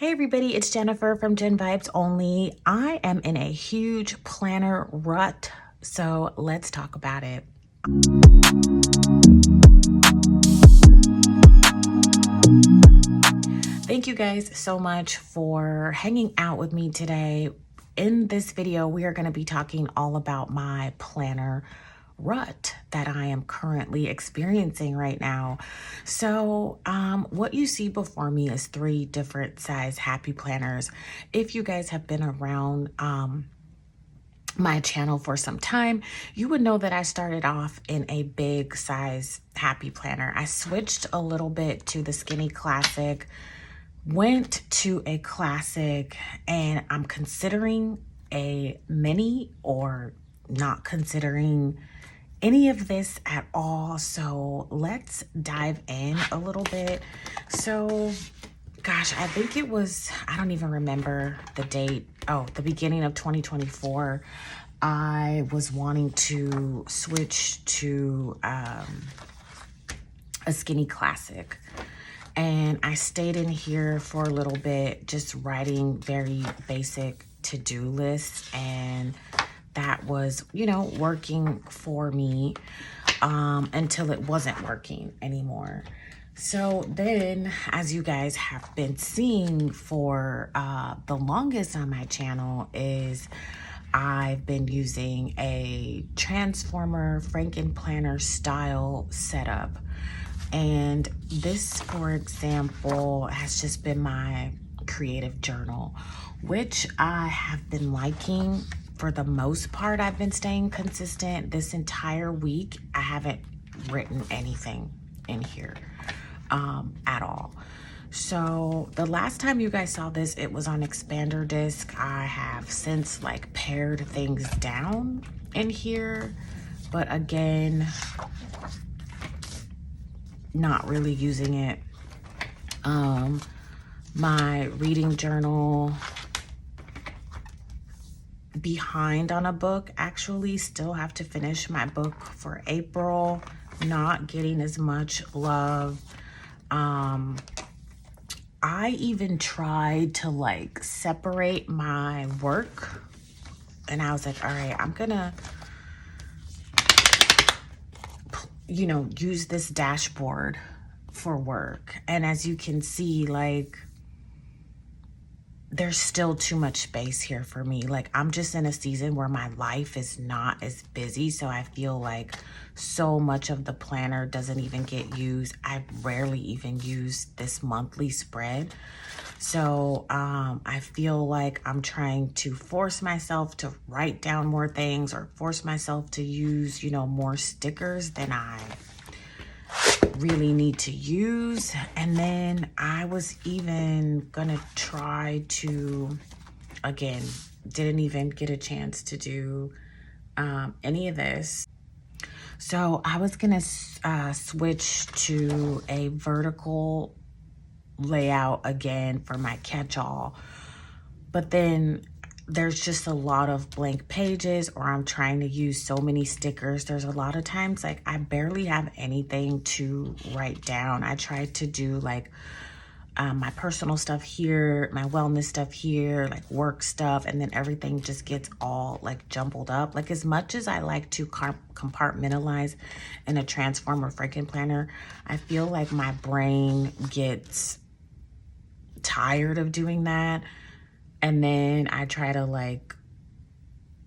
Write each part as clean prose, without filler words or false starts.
Hey everybody, it's Jennifer from Jen Vibes Only. I am in a huge planner rut, so let's talk about it. Thank you guys so much for hanging out with me today. In this video, we are going to be talking all about my planner rut that I am currently experiencing right now. So what you see before me is 3 different size happy planners. If you guys have been around my channel for some time, you would know that I started off in a big size happy planner. I switched a little bit to the skinny classic, went to a classic, and I'm considering a mini or not considering any of this at all. So let's dive in a little bit. So gosh, I think it was, I don't even remember the date. Oh, the beginning of 2024. I was wanting to switch to a skinny classic. And I stayed in here for a little bit, just writing very basic to-do lists. And that was, you know, working for me until it wasn't working anymore. So then, as you guys have been seeing for the longest on my channel, is I've been using a Transformer Franken Planner style setup. And this, for example, has just been my creative journal, which I have been liking. For the most part, I've been staying consistent. This entire week, I haven't written anything in here at all. So the last time you guys saw this, it was on expander disc. I have since like pared things down in here, but again, not really using it. My reading journal, behind on a book, actually still have to finish my book for April, not getting as much love. I even tried to like separate my work, and I was like, all right, I'm gonna, you know, use this dashboard for work. And as you can see, like, there's still too much space here for me. Like, I'm just in a season where my life is not as busy, so I feel like so much of the planner doesn't even get used. I rarely even use this monthly spread. So I feel like I'm trying to force myself to write down more things, or force myself to use, you know, more stickers than I really need to use. And then I was even gonna try to, again, didn't even get a chance to do any of this. So I was gonna switch to a vertical layout again for my catch-all, but then there's just a lot of blank pages, or I'm trying to use so many stickers. There's a lot of times like I barely have anything to write down. I tried to do like my personal stuff here, my wellness stuff here, like work stuff, and then everything just gets all like jumbled up. Like, as much as I like to compartmentalize in a Transformer Franken planner, I feel like my brain gets tired of doing that. And then I try to like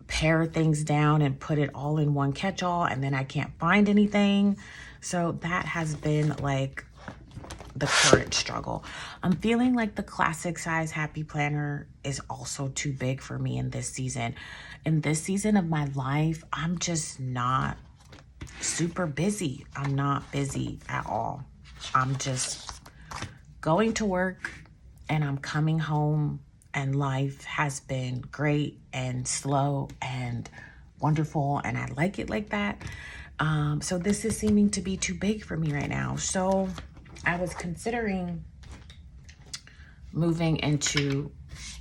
pare things down and put it all in one catch-all, and then I can't find anything. So that has been like the current struggle. I'm feeling like the classic size happy planner is also too big for me in this season. In this season of my life, I'm just not super busy. I'm not busy at all. I'm just going to work and I'm coming home, and life has been great and slow and wonderful, and I like it like that. So this is seeming to be too big for me right now. So I was considering moving into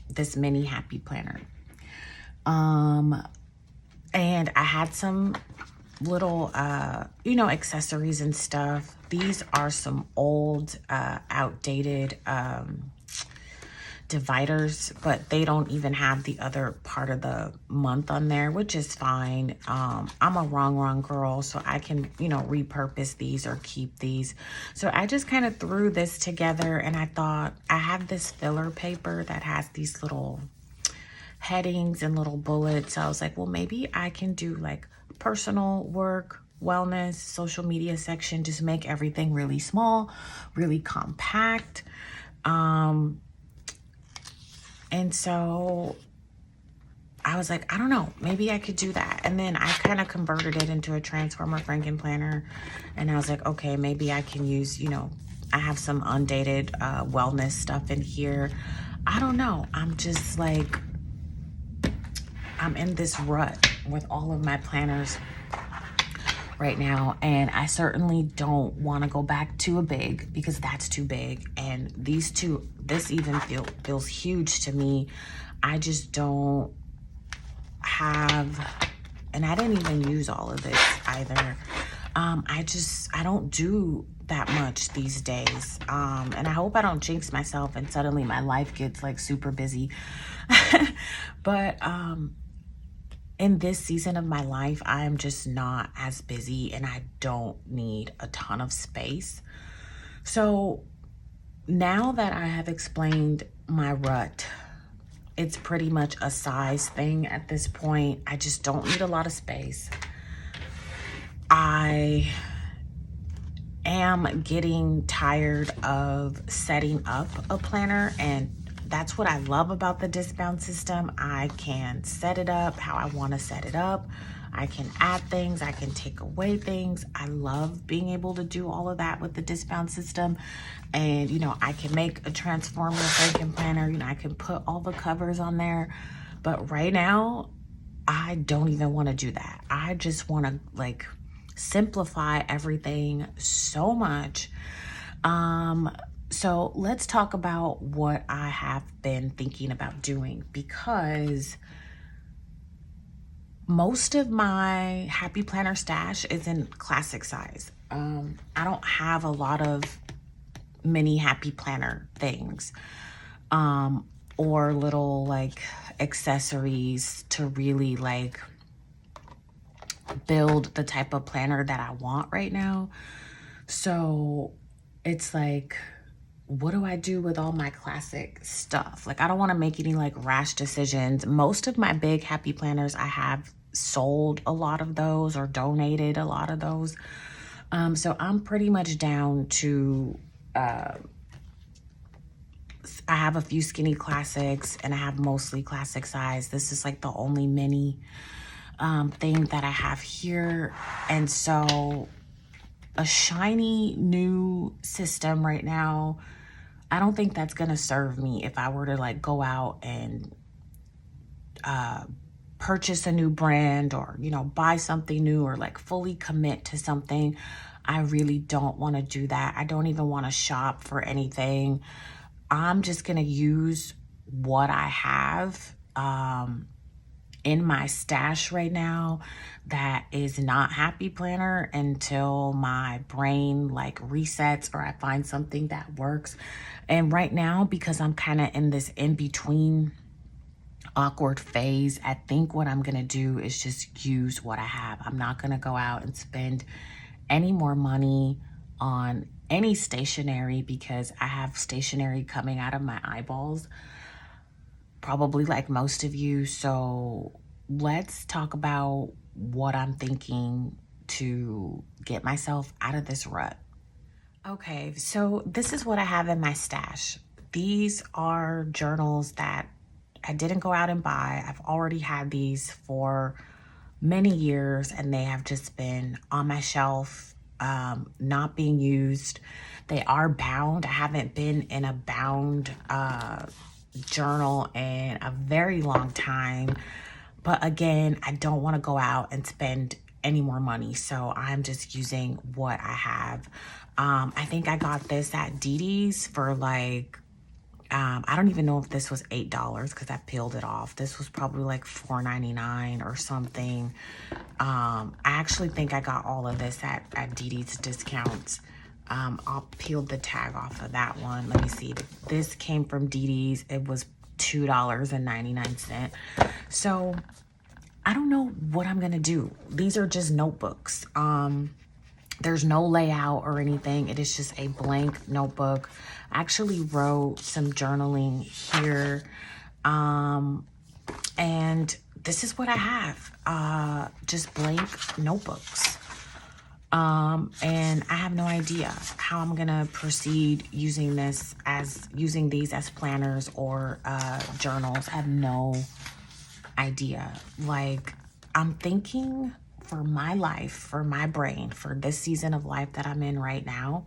this mini happy planner. And I had some little, you know, accessories and stuff. These are some old, outdated, dividers, but they don't even have the other part of the month on there, which is fine. I'm a wrong girl, so I can, you know, repurpose these or keep these. So I just kind of threw this together, and I thought I have this filler paper that has these little headings and little bullets. So I was like, well, maybe I can do like personal, work, wellness, social media section, just make everything really small, really compact. And so I was like, I don't know, maybe I could do that. And then I kind of converted it into a Transformer Franken planner. And I was like, okay, maybe I can use, you know, I have some undated wellness stuff in here. I don't know. I'm just like, I'm in this rut with all of my planners right now, and I certainly don't want to go back to a big, because that's too big, and these two, this even feels huge to me. I just don't have, and I didn't even use all of this either. I don't do that much these days, and I hope I don't jinx myself and suddenly my life gets like super busy. But in this season of my life, I'm just not as busy, and I don't need a ton of space. So now that I have explained my rut, it's pretty much a size thing at this point. I just don't need a lot of space. I am getting tired of setting up a planner, and that's what I love about the discount system. I can set it up how I want to set it up. I can add things, I can take away things. I love being able to do all of that with the discount system. And, you know, I can make a Transformer Franken planner, you know, I can put all the covers on there. But right now, I don't even want to do that. I just want to like simplify everything so much. So let's talk about what I have been thinking about doing, because most of my Happy Planner stash is in classic size. I don't have a lot of mini Happy Planner things, or little like accessories to really like build the type of planner that I want right now. So it's like, what do I do with all my classic stuff? Like, I don't want to make any like rash decisions. Most of my big Happy Planners, I have sold a lot of those or donated a lot of those. So I'm pretty much down to, I have a few skinny classics, and I have mostly classic size. This is like the only mini thing that I have here. And so a shiny new system right now, I don't think that's gonna serve me if I were to like go out and purchase a new brand, or, you know, buy something new, or like fully commit to something. I really don't want to do that. I don't even want to shop for anything. I'm just gonna use what I have in my stash right now that is not Happy Planner, until my brain like resets or I find something that works. And right now, because I'm kind of in this in-between awkward phase, I think what I'm gonna do is just use what I have. I'm not gonna go out and spend any more money on any stationery, because I have stationery coming out of my eyeballs, probably like most of you. So let's talk about what I'm thinking to get myself out of this rut. Okay, so this is what I have in my stash. These are journals that I didn't go out and buy. I've already had these for many years, and they have just been on my shelf, not being used. They are bound. I haven't been in a bound journal in a very long time. But again, I don't want to go out and spend any more money, so I'm just using what I have. I think I got this at Didi's for like, I don't even know if this was $8 because I peeled it off. This was probably like $4.99 or something. I actually think I got all of this at Didi's discounts. I'll peel the tag off of that one. Let me see. This came from DD's. It was $2.99. So I don't know what I'm gonna do. These are just notebooks. There's no layout or anything. It is just a blank notebook. I actually wrote some journaling here. And this is what I have. Just blank notebooks. And I have no idea how I'm gonna proceed using these as planners or journals. I have no idea. Like, I'm thinking for my life, for my brain, for this season of life that I'm in right now,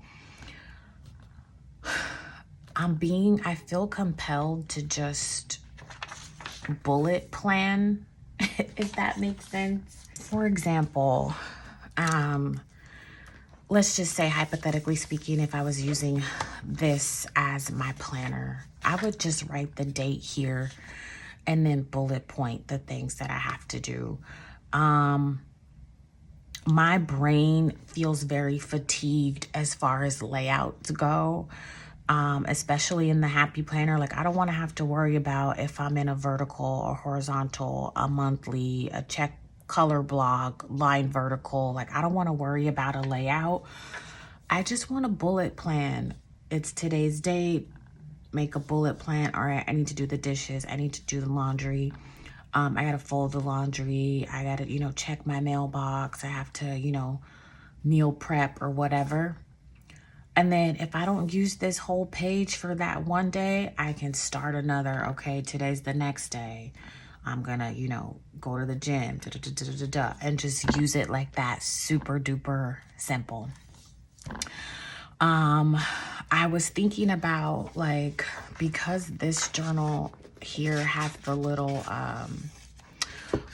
I feel compelled to just bullet plan, if that makes sense. For example, let's just say, hypothetically speaking, if I was using this as my planner, I would just write the date here and then bullet point the things that I have to do. My brain feels very fatigued as far as layouts go, especially in the Happy Planner. Like, I don't want to have to worry about if I'm in a vertical or horizontal, a monthly, a check color block, line vertical. Like, I don't want to worry about a layout. I just want a bullet plan. It's today's date. Make a bullet plan. All right, I need to do the dishes. I need to do the laundry. I got to fold the laundry. I got to, check my mailbox. I have to, meal prep or whatever. And then if I don't use this whole page for that one day, I can start another. Okay, today's the next day. I'm going to, go to the gym, and just use it like that. Super duper simple. I was thinking about, like, because this journal here has the little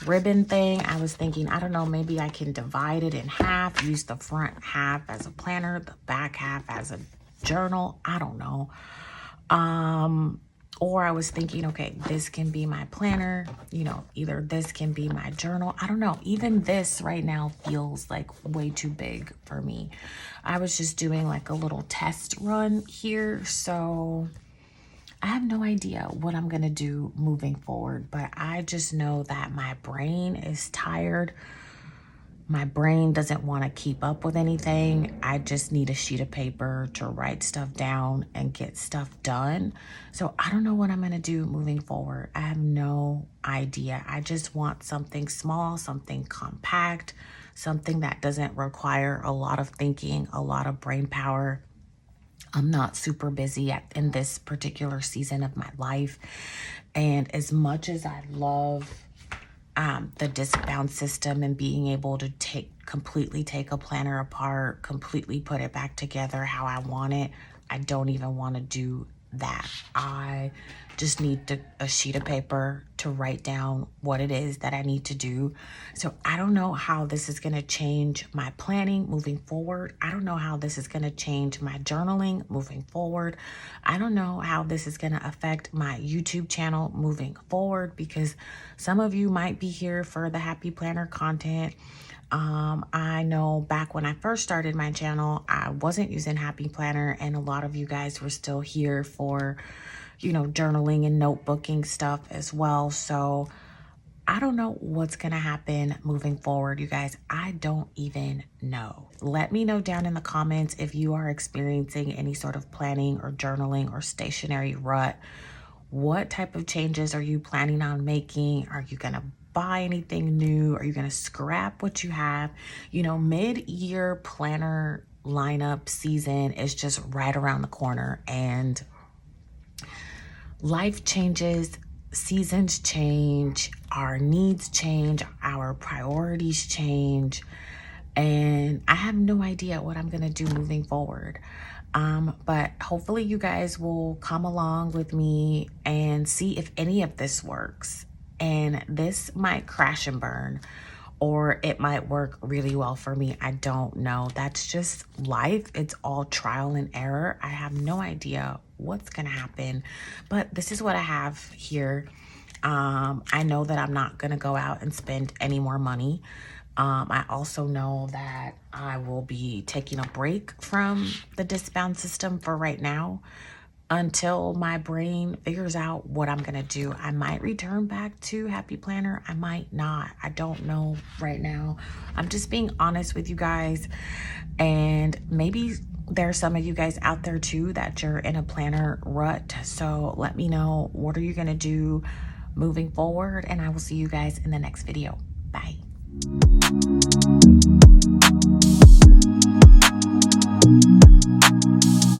ribbon thing, I was thinking, I don't know, maybe I can divide it in half, use the front half as a planner, the back half as a journal. I don't know. Or I was thinking, okay, this can be my planner, either this can be my journal. I don't know. Even this right now feels like way too big for me. I was just doing like a little test run here. So I have no idea what I'm going to do moving forward, but I just know that my brain is tired. My brain doesn't want to keep up with anything. I just need a sheet of paper to write stuff down and get stuff done. So I don't know what I'm going to do moving forward. I have no idea. I just want something small, something compact, something that doesn't require a lot of thinking, a lot of brain power. I'm not super busy in this particular season of my life. And as much as I love the disc bound system and being able to completely take a planner apart, completely put it back together how I want it, I don't even want to do that. I just need a sheet of paper to write down what it is that I need to do. So I don't know how this is going to change my planning moving forward. I don't know how this is going to change my journaling moving forward. I don't know how this is going to affect my YouTube channel moving forward, because some of you might be here for the Happy Planner content. I know back when I first started my channel, I wasn't using Happy Planner, and a lot of you guys were still here for, journaling and notebooking stuff as well. So I don't know what's going to happen moving forward, you guys. I don't even know. Let me know down in the comments if you are experiencing any sort of planning or journaling or stationery rut. What type of changes are you planning on making? Are you going to buy anything new? Are you going to scrap what you have? Mid-year planner lineup season is just right around the corner, and life changes, seasons change, our needs change, our priorities change, and I have no idea what I'm going to do moving forward. But hopefully you guys will come along with me and see if any of this works. And this might crash and burn, or it might work really well for me. I don't know. That's just life. It's all trial and error. I have no idea what's going to happen, but this is what I have here. I know that I'm not going to go out and spend any more money. I also know that I will be taking a break from the discbound system for right now until my brain figures out what I'm gonna do. I might return back to Happy Planner. I might not. I don't know right now. I'm just being honest with you guys. And maybe there's some of you guys out there too that you're in a planner rut. So let me know, what are you gonna do moving forward? And I will see you guys in the next video. Bye.